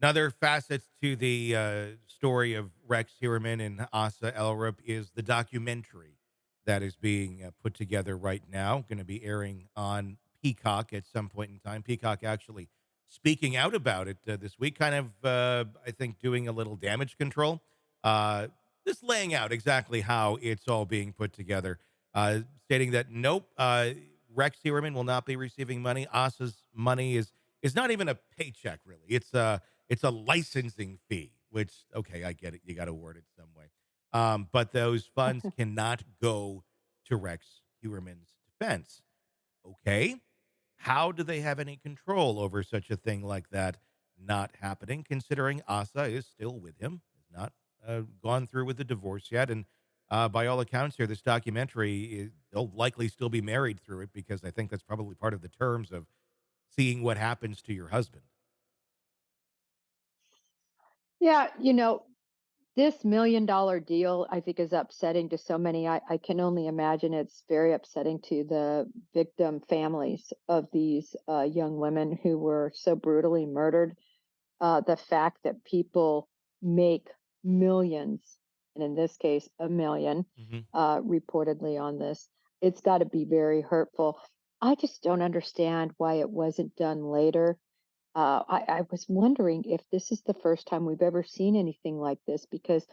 Another facet to the story of Rex Heuermann and Asa Ellerup is the documentary that is being put together right now, going to be airing on Peacock at some point in time. Peacock actually speaking out about it this week, kind of, I think, doing a little damage control, uh, just laying out exactly how it's all being put together, stating that nope, Rex Heuermann will not be receiving money. Asa's money is not even a paycheck, really. It's a licensing fee, which, okay, I get it. You got to word it some way. But those funds cannot go to Rex Heuermann's defense. Okay. How do they have any control over such a thing like that not happening, considering Asa is still with him, has not gone through with the divorce yet? And by all accounts here, this documentary, they'll likely still be married through it because I think that's probably part of the terms of seeing what happens to your husband. Yeah, this $1 million deal, I think, is upsetting to so many. I can only imagine it's very upsetting to the victim families of these young women who were so brutally murdered. The fact that people make millions, and in this case, a million, Hmm. reportedly on this, it's got to be very hurtful. I just don't understand why it wasn't done later. I was wondering if this is the first time we've ever seen anything like this because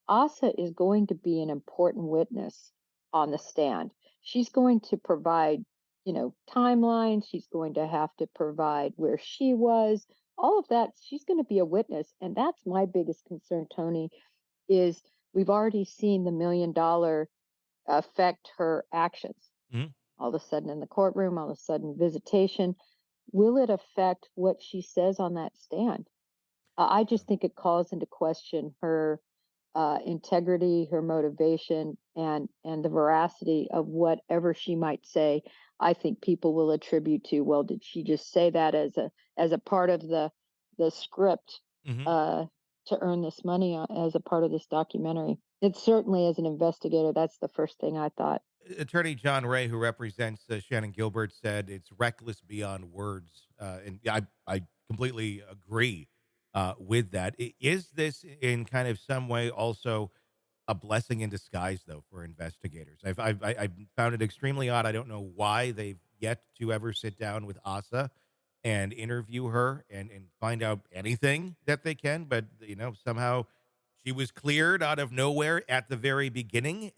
Asa is going to be an important witness on the stand. She's going to provide, timelines. She's going to have to provide where she was, all of that. She's going to be a witness. And that's my biggest concern, Tony, is we've already seen the $1 million affect her actions. Hmm. All of a sudden in the courtroom, all of a sudden visitation. Will it affect what she says on that stand? I just think it calls into question her integrity, her motivation, and the veracity of whatever she might say. I think people will attribute to, well, did she just say that as a part of the script Hmm. uh, to earn this money as a part of this documentary? It certainly, as an investigator, that's the first thing I thought. Attorney John Ray, who represents Shannon Gilbert, said it's reckless beyond words, and yeah, I completely agree with that. Is this in kind of some way also a blessing in disguise, though, for investigators? I've found it extremely odd. I don't know why they've yet to ever sit down with Asa and interview her and find out anything that they can, but somehow she was cleared out of nowhere at the very beginning.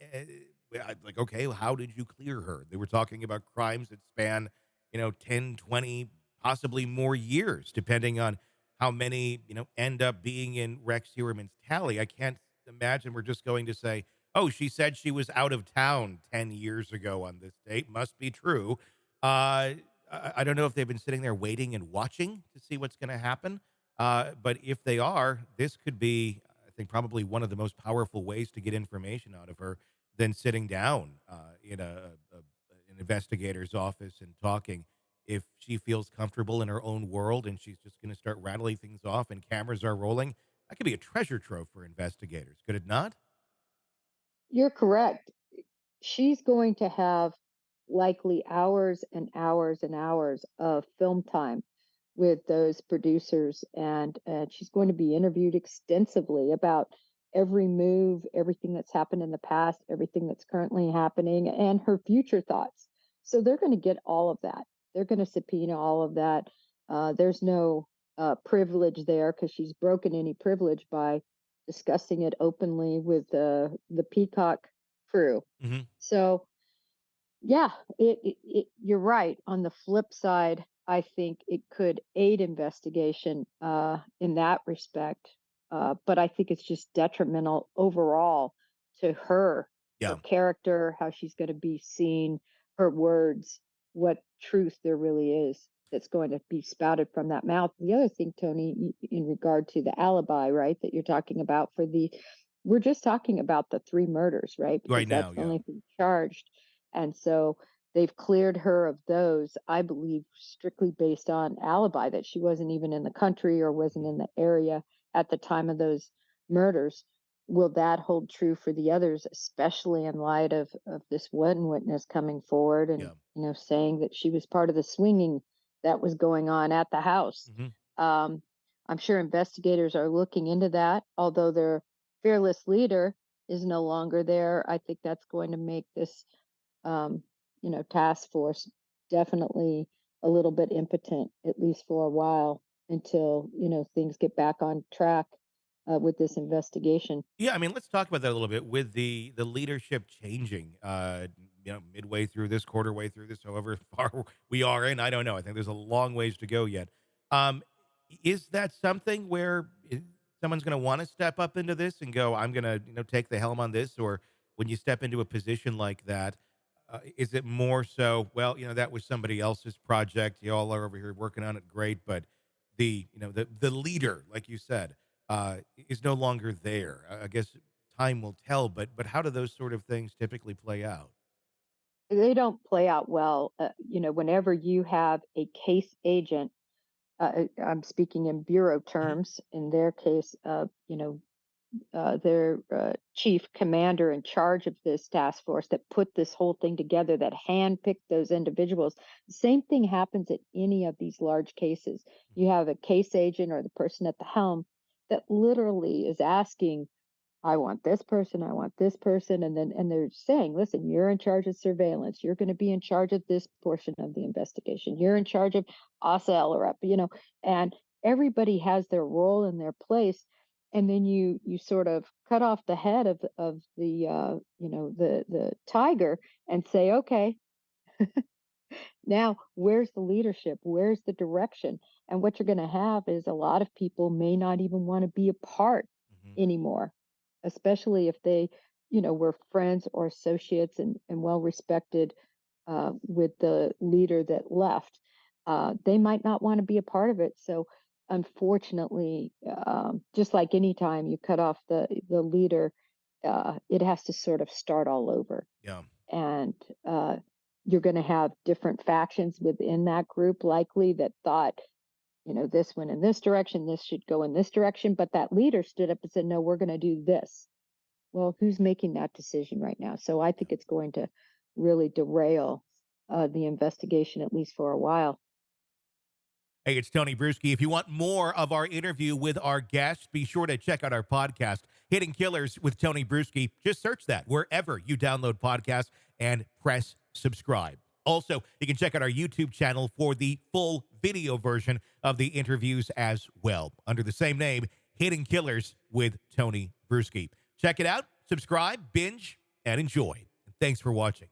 Like, okay, well, how did you clear her? They were talking about crimes that span, 10, 20, possibly more years, depending on how many, end up being in Rex Heuermann's tally. I can't imagine we're just going to say, oh, she said she was out of town 10 years ago on this date. Must be true. I don't know if they've been sitting there waiting and watching to see what's going to happen. But if they are, this could be, I think, probably one of the most powerful ways to get information out of her than sitting down in an investigator's office and talking. If she feels comfortable in her own world and she's just going to start rattling things off and cameras are rolling, that could be a treasure trove for investigators. Could it not? You're correct. She's going to have likely hours and hours and hours of film time with those producers, and she's going to be interviewed extensively about every move, everything that's happened in the past, everything that's currently happening, and her future thoughts. So they're going to get all of that. They're going to subpoena all of that. There's no privilege there because she's broken any privilege by discussing it openly with the Peacock crew. Hmm. So yeah, you're right. On the flip side, I think it could aid investigation in that respect. But I think it's just detrimental overall to her Yeah. character, how she's going to be seen, her words, what truth there really is that's going to be spouted from that mouth. The other thing, Tony, in regard to the alibi, right, that you're talking about we're just talking about the three murders, right? Right Because now, that's the yeah. only thing charged, and so they've cleared her of those, I believe, strictly based on alibi that she wasn't even in the country or wasn't Mhm. in the area at the time of those murders. Will that hold true for the others, especially in light of this one witness coming forward and Yeah. saying that she was part of the swinging that was going on at the house? Hmm. Um, I'm sure investigators are looking into that, although their fearless leader is no longer there. I think that's going to make this, um, task force definitely a little bit impotent, at least for a while, until things get back on track with this investigation. Yeah, I mean, let's talk about that a little bit with the leadership changing. Midway through this, quarter way through this, however far we are in, I don't know. I think there's a long ways to go yet. Um, is that something where someone's going to want to step up into this and go, "I'm going to, take the helm on this"? Or when you step into a position like that, is it more so? Well, that was somebody else's project. You all are over here working on it, great, but the leader, like you said is no longer there. I guess time will tell, but how do those sort of things typically play out? They don't play out well. Whenever you have a case agent, I'm speaking in bureau Mhm. terms. In their case, their chief commander in charge of this task force that put this whole thing together, that handpicked those individuals. The same thing happens at any of these large cases. You have a case agent or the person at the helm that literally is asking, I want this person, I want this person. And they're saying, listen, you're in charge of surveillance. You're going to be in charge of this portion of the investigation. You're in charge of Asa Ellerup, and everybody has their role and their place. And then you sort of cut off the head of the the tiger and say, okay, now, where's the leadership? Where's the direction? And what you're going to have is a lot of people may not even want to be a part Mhm. anymore, especially if they, were friends or associates and well respected with the leader that left. They might not want to be a part of it. So, unfortunately, just like any time you cut off the leader, it has to sort of start all over, Yeah. and you're going to have different factions within that group likely that thought this went in this direction, this should go in this direction, but that leader stood up and said, no, we're going to do this. Well, who's making that decision right now? So I think it's going to really derail the investigation, at least for a while. Hey, it's Tony Brueski. If you want more of our interview with our guests, be sure to check out our podcast, Hidden Killers with Tony Brueski. Just search that wherever you download podcasts and press subscribe. Also, you can check out our YouTube channel for the full video version of the interviews as well, under the same name, Hidden Killers with Tony Brueski. Check it out, subscribe, binge, and enjoy. Thanks for watching.